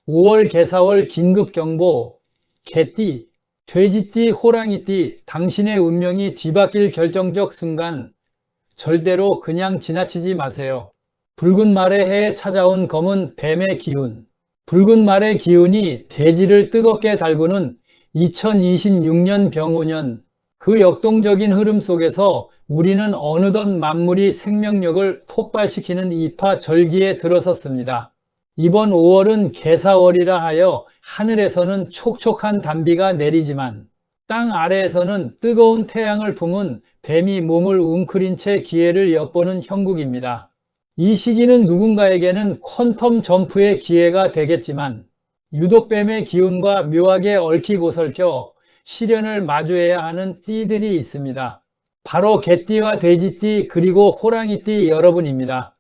5월 개사월 긴급경보, 개띠, 돼지띠, 호랑이띠, 당신의 운명이 뒤바뀔 결정적 순간, 절대로 그냥 지나치지 마세요. 붉은 말의 해에 찾아온 검은 뱀의 기운. 붉은 말의 기운이 대지를 뜨겁게 달구는 2026년 병오년, 그 역동적인 흐름 속에서 우리는 어느덧 만물이 생명력을 폭발시키는 이파절기에 들어섰습니다. 이번 5월은 개사월이라 하여 하늘에서는 촉촉한 단비가 내리지만 땅 아래에서는 뜨거운 태양을 품은 뱀이 몸을 웅크린 채 기회를 엿보는 형국입니다. 이 시기는 누군가에게는 퀀텀 점프의 기회가 되겠지만 유독 뱀의 기운과 묘하게 얽히고 설켜 시련을 마주해야 하는 띠들이 있습니다. 바로 개띠와 돼지띠 그리고 호랑이띠 여러분입니다.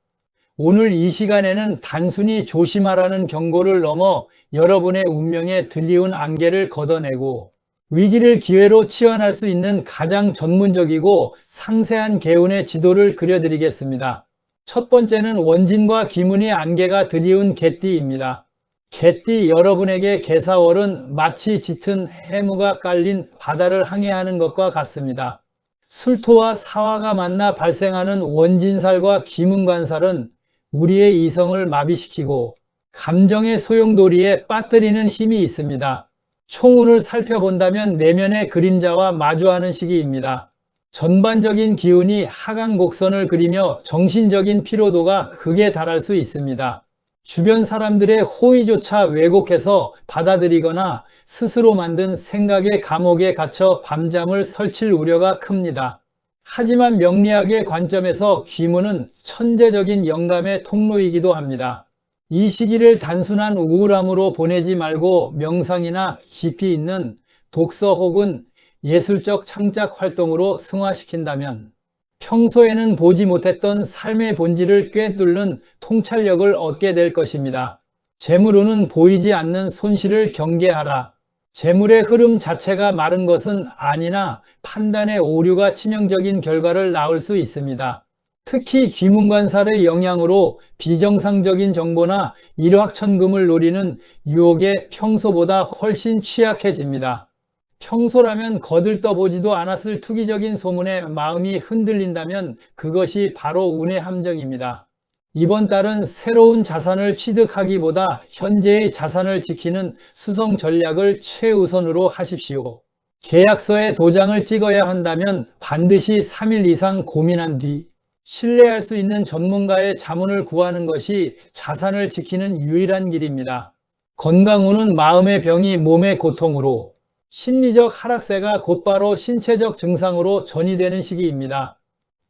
오늘 이 시간에는 단순히 조심하라는 경고를 넘어 여러분의 운명에 들리운 안개를 걷어내고 위기를 기회로 치환할 수 있는 가장 전문적이고 상세한 개운의 지도를 그려드리겠습니다. 첫 번째는 원진과 기문의 안개가 드리운 개띠입니다. 개띠 여러분에게 개사월은 마치 짙은 해무가 깔린 바다를 항해하는 것과 같습니다. 술토와 사화가 만나 발생하는 원진살과 기문관살은 우리의 이성을 마비시키고 감정의 소용돌이에 빠뜨리는 힘이 있습니다. 총운을 살펴본다면 내면의 그림자와 마주하는 시기입니다. 전반적인 기운이 하강 곡선을 그리며 정신적인 피로도가 극에 달할 수 있습니다. 주변 사람들의 호의조차 왜곡해서 받아들이거나 스스로 만든 생각의 감옥에 갇혀 밤잠을 설칠 우려가 큽니다. 하지만 명리학의 관점에서 기문은 천재적인 영감의 통로이기도 합니다. 이 시기를 단순한 우울함으로 보내지 말고 명상이나 깊이 있는 독서 혹은 예술적 창작 활동으로 승화시킨다면 평소에는 보지 못했던 삶의 본질을 꿰뚫는 통찰력을 얻게 될 것입니다. 재물운은 보이지 않는 손실을 경계하라. 재물의 흐름 자체가 마른 것은 아니나 판단의 오류가 치명적인 결과를 낳을 수 있습니다. 특히 귀문관살의 영향으로 비정상적인 정보나 일확천금을 노리는 유혹에 평소보다 훨씬 취약해집니다. 평소라면 거들떠보지도 않았을 투기적인 소문에 마음이 흔들린다면 그것이 바로 운의 함정입니다. 이번 달은 새로운 자산을 취득하기보다 현재의 자산을 지키는 수성 전략을 최우선으로 하십시오. 계약서에 도장을 찍어야 한다면 반드시 3일 이상 고민한 뒤 신뢰할 수 있는 전문가의 자문을 구하는 것이 자산을 지키는 유일한 길입니다. 건강운은 마음의 병이 몸의 고통으로, 심리적 하락세가 곧바로 신체적 증상으로 전이되는 시기입니다.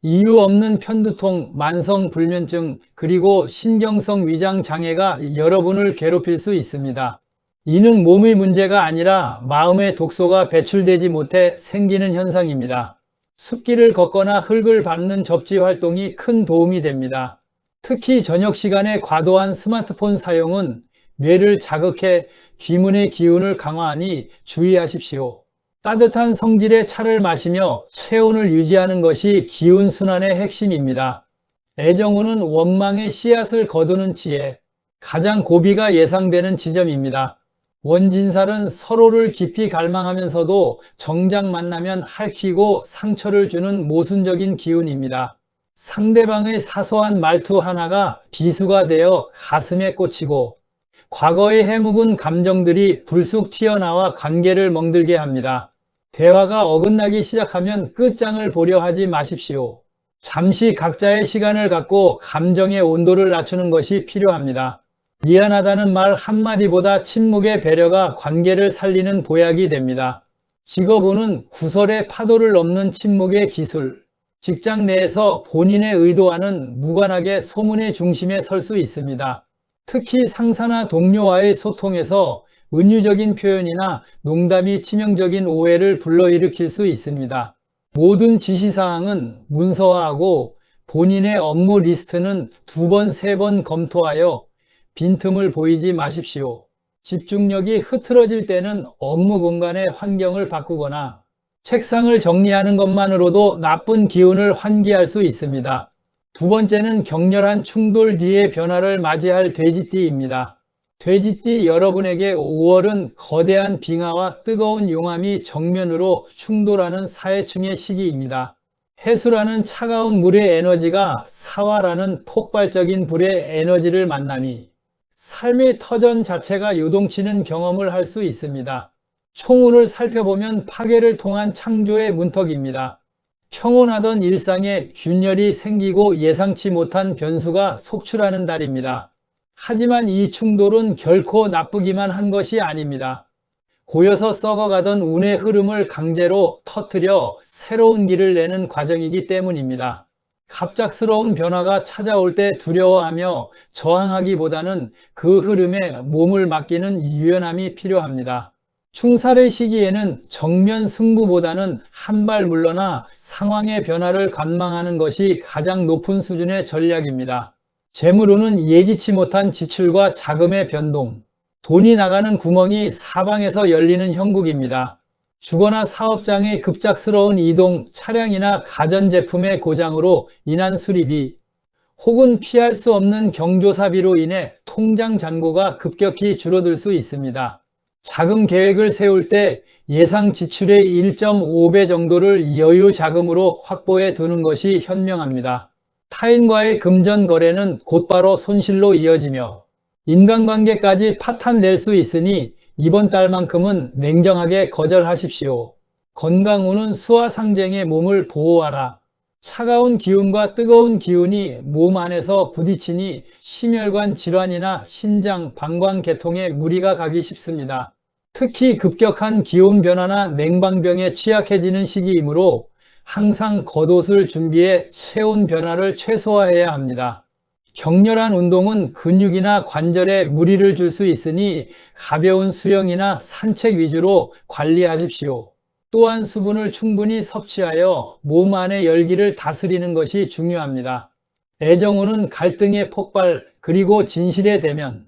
이유 없는 편두통, 만성불면증, 그리고 신경성 위장 장애가 여러분을 괴롭힐 수 있습니다. 이는 몸의 문제가 아니라 마음의 독소가 배출되지 못해 생기는 현상입니다. 숲길을 걷거나 흙을 밟는 접지 활동이 큰 도움이 됩니다. 특히 저녁 시간에 과도한 스마트폰 사용은 뇌를 자극해 귀문의 기운을 강화하니 주의하십시오. 따뜻한 성질의 차를 마시며 체온을 유지하는 것이 기운 순환의 핵심입니다. 애정운은 원망의 씨앗을 거두는 지혜, 가장 고비가 예상되는 지점입니다. 원진살은 서로를 깊이 갈망하면서도 정작 만나면 핥히고 상처를 주는 모순적인 기운입니다. 상대방의 사소한 말투 하나가 비수가 되어 가슴에 꽂히고 과거의 해묵은 감정들이 불쑥 튀어나와 관계를 멍들게 합니다. 대화가 어긋나기 시작하면 끝장을 보려 하지 마십시오. 잠시 각자의 시간을 갖고 감정의 온도를 낮추는 것이 필요합니다. 미안하다는 말 한마디보다 침묵의 배려가 관계를 살리는 보약이 됩니다. 직업운은 구설의 파도를 넘는 침묵의 기술. 직장 내에서 본인의 의도와는 무관하게 소문의 중심에 설 수 있습니다. 특히 상사나 동료와의 소통에서 은유적인 표현이나 농담이 치명적인 오해를 불러일으킬 수 있습니다. 모든 지시사항은 문서화하고 본인의 업무 리스트는 2번, 3번 검토하여 빈틈을 보이지 마십시오. 집중력이 흐트러질 때는 업무 공간의 환경을 바꾸거나 책상을 정리하는 것만으로도 나쁜 기운을 환기할 수 있습니다. 두 번째는 격렬한 충돌 뒤의 변화를 맞이할 돼지띠입니다. 돼지띠 여러분에게 5월은 거대한 빙하와 뜨거운 용암이 정면으로 충돌하는 사해충의 시기입니다. 해수라는 차가운 물의 에너지가 사화라는 폭발적인 불의 에너지를 만나니 삶의 터전 자체가 요동치는 경험을 할 수 있습니다. 총운을 살펴보면 파괴를 통한 창조의 문턱입니다. 평온하던 일상에 균열이 생기고 예상치 못한 변수가 속출하는 달입니다. 하지만 이 충돌은 결코 나쁘기만 한 것이 아닙니다. 고여서 썩어가던 운의 흐름을 강제로 터뜨려 새로운 길을 내는 과정이기 때문입니다. 갑작스러운 변화가 찾아올 때 두려워하며 저항하기보다는 그 흐름에 몸을 맡기는 유연함이 필요합니다. 충살의 시기에는 정면 승부보다는 한 발 물러나 상황의 변화를 관망하는 것이 가장 높은 수준의 전략입니다. 재물운은 예기치 못한 지출과 자금의 변동, 돈이 나가는 구멍이 사방에서 열리는 형국입니다. 주거나 사업장의 급작스러운 이동, 차량이나 가전제품의 고장으로 인한 수리비, 혹은 피할 수 없는 경조사비로 인해 통장 잔고가 급격히 줄어들 수 있습니다. 자금 계획을 세울 때 예상 지출의 1.5배 정도를 여유 자금으로 확보해 두는 것이 현명합니다. 타인과의 금전 거래는 곧바로 손실로 이어지며 인간관계까지 파탄낼 수 있으니 이번 달만큼은 냉정하게 거절하십시오. 건강운은 수화상쟁의 몸을 보호하라. 차가운 기운과 뜨거운 기운이 몸 안에서 부딪히니 심혈관 질환이나 신장, 방광 계통에 무리가 가기 쉽습니다. 특히 급격한 기온 변화나 냉방병에 취약해지는 시기이므로 항상 겉옷을 준비해 체온 변화를 최소화해야 합니다. 격렬한 운동은 근육이나 관절에 무리를 줄 수 있으니 가벼운 수영이나 산책 위주로 관리하십시오. 또한 수분을 충분히 섭취하여 몸 안의 열기를 다스리는 것이 중요합니다. 애정운은 갈등의 폭발, 그리고 진실의 대면,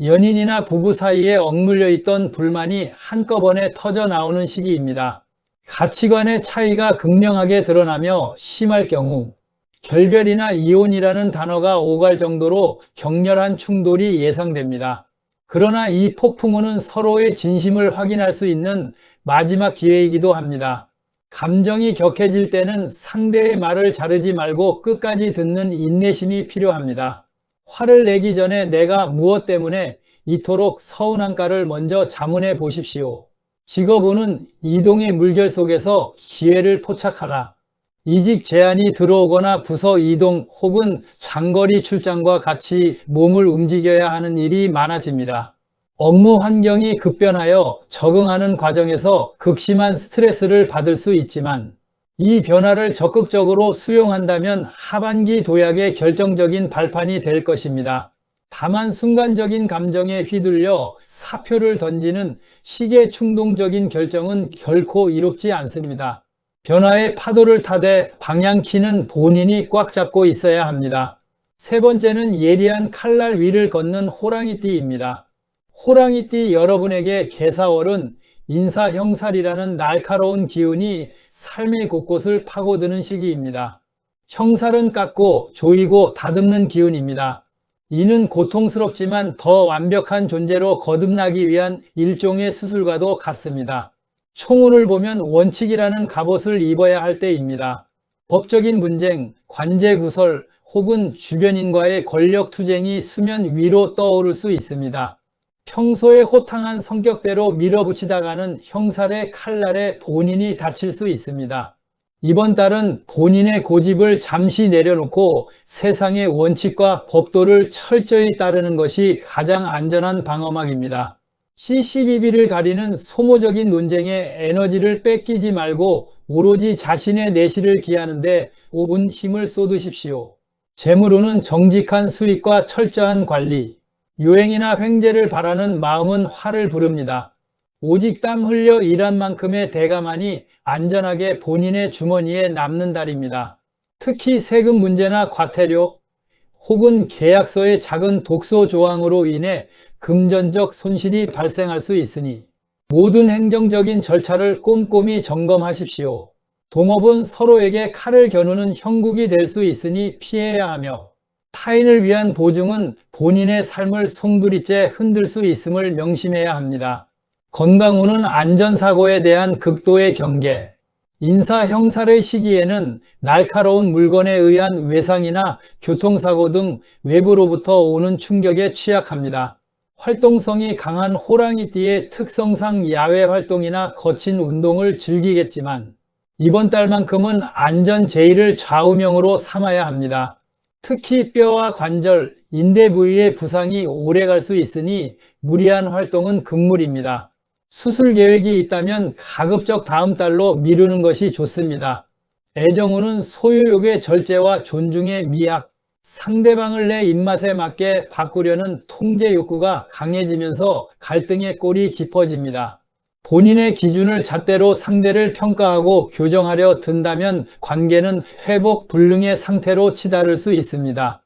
연인이나 부부 사이에 억눌려 있던 불만이 한꺼번에 터져 나오는 시기입니다. 가치관의 차이가 극명하게 드러나며 심할 경우 결별이나 이혼이라는 단어가 오갈 정도로 격렬한 충돌이 예상됩니다. 그러나 이 폭풍우는 서로의 진심을 확인할 수 있는 마지막 기회이기도 합니다. 감정이 격해질 때는 상대의 말을 자르지 말고 끝까지 듣는 인내심이 필요합니다. 화를 내기 전에 내가 무엇 때문에 이토록 서운한가를 먼저 자문해 보십시오. 직업운은 이동의 물결 속에서 기회를 포착하라. 이직 제안이 들어오거나 부서 이동 혹은 장거리 출장과 같이 몸을 움직여야 하는 일이 많아집니다. 업무 환경이 급변하여 적응하는 과정에서 극심한 스트레스를 받을 수 있지만 이 변화를 적극적으로 수용한다면 하반기 도약의 결정적인 발판이 될 것입니다. 다만 순간적인 감정에 휘둘려 사표를 던지는 시기의 충동적인 결정은 결코 이롭지 않습니다. 변화의 파도를 타되 방향키는 본인이 꽉 잡고 있어야 합니다. 세 번째는 예리한 칼날 위를 걷는 호랑이띠입니다. 호랑이띠 여러분에게 개사월은 인사형살이라는 날카로운 기운이 삶의 곳곳을 파고드는 시기입니다. 형살은 깎고 조이고 다듬는 기운입니다. 이는 고통스럽지만 더 완벽한 존재로 거듭나기 위한 일종의 수술과도 같습니다. 총운을 보면 원칙이라는 갑옷을 입어야 할 때입니다. 법적인 분쟁, 관제 구설 혹은 주변인과의 권력 투쟁이 수면 위로 떠오를 수 있습니다. 평소에 호탕한 성격대로 밀어붙이다가는 형살의 칼날에 본인이 다칠 수 있습니다. 이번 달은 본인의 고집을 잠시 내려놓고 세상의 원칙과 법도를 철저히 따르는 것이 가장 안전한 방어막입니다. CCBB를 가리는 소모적인 논쟁에 에너지를 뺏기지 말고 오로지 자신의 내실을 기하는데 온 힘을 쏟으십시오. 재물운은 정직한 수익과 철저한 관리, 유행이나 횡재를 바라는 마음은 화를 부릅니다. 오직 땀 흘려 일한 만큼의 대가만이 안전하게 본인의 주머니에 남는 달입니다. 특히 세금 문제나 과태료 혹은 계약서의 작은 독소 조항으로 인해 금전적 손실이 발생할 수 있으니 모든 행정적인 절차를 꼼꼼히 점검하십시오. 동업은 서로에게 칼을 겨누는 형국이 될 수 있으니 피해야 하며 타인을 위한 보증은 본인의 삶을 송두리째 흔들 수 있음을 명심해야 합니다. 건강 후는 안전사고에 대한 극도의 경계. 인사 형사의 시기에는 날카로운 물건에 의한 외상이나 교통사고 등 외부로부터 오는 충격에 취약합니다. 활동성이 강한 호랑이띠의 특성상 야외 활동이나 거친 운동을 즐기겠지만 이번 달만큼은 안전 제일을 좌우명으로 삼아야 합니다. 특히 뼈와 관절, 인대 부위의 부상이 오래 갈 수 있으니 무리한 활동은 금물입니다. 수술 계획이 있다면 가급적 다음 달로 미루는 것이 좋습니다. 애정운은 소유욕의 절제와 존중의 미학, 상대방을 내 입맛에 맞게 바꾸려는 통제 욕구가 강해지면서 갈등의 골이 깊어집니다. 본인의 기준을 잣대로 상대를 평가하고 교정하려 든다면 관계는 회복 불능의 상태로 치달을 수 있습니다.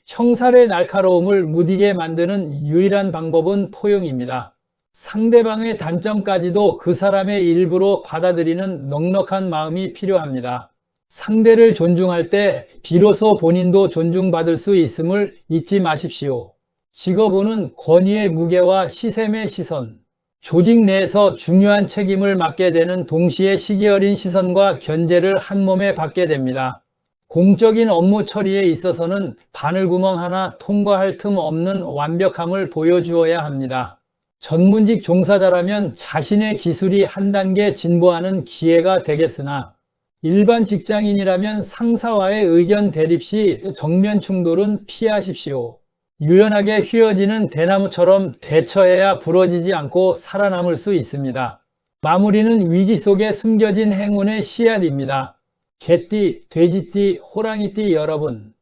형살의 날카로움을 무디게 만드는 유일한 방법은 포용입니다. 상대방의 단점까지도 그 사람의 일부로 받아들이는 넉넉한 마음이 필요합니다. 상대를 존중할 때 비로소 본인도 존중받을 수 있음을 잊지 마십시오. 직업운은 권위의 무게와 시샘의 시선, 조직 내에서 중요한 책임을 맡게 되는 동시에 시기 어린 시선과 견제를 한 몸에 받게 됩니다. 공적인 업무 처리에 있어서는 바늘구멍 하나 통과할 틈 없는 완벽함을 보여주어야 합니다. 전문직 종사자라면 자신의 기술이 한 단계 진보하는 기회가 되겠으나 일반 직장인이라면 상사와의 의견 대립 시 정면 충돌은 피하십시오. 유연하게 휘어지는 대나무처럼 대처해야 부러지지 않고 살아남을 수 있습니다. 마무리는 위기 속에 숨겨진 행운의 씨앗입니다. 개띠, 돼지띠, 호랑이띠 여러분,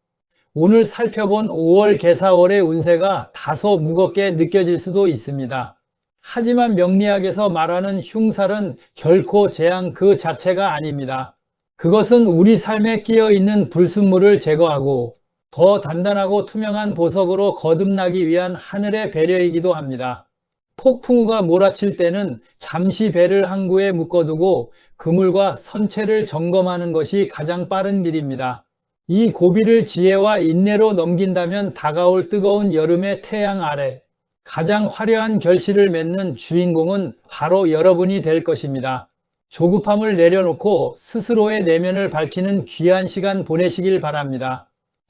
오늘 살펴본 5월 개사월의 운세가 다소 무겁게 느껴질 수도 있습니다. 하지만 명리학에서 말하는 흉살은 결코 재앙 그 자체가 아닙니다. 그것은 우리 삶에 끼어있는 불순물을 제거하고 더 단단하고 투명한 보석으로 거듭나기 위한 하늘의 배려이기도 합니다. 폭풍우가 몰아칠 때는 잠시 배를 항구에 묶어두고 그물과 선체를 점검하는 것이 가장 빠른 길입니다. 이 고비를 지혜와 인내로 넘긴다면 다가올 뜨거운 여름의 태양 아래 가장 화려한 결실을 맺는 주인공은 바로 여러분이 될 것입니다. 조급함을 내려놓고 스스로의 내면을 밝히는 귀한 시간 보내시길 바랍니다.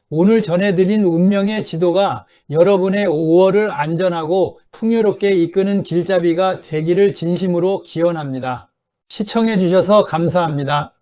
오늘 전해드린 운명의 지도가 여러분의 5월을 안전하고 풍요롭게 이끄는 길잡이가 되기를 진심으로 기원합니다. 시청해 주셔서 감사합니다.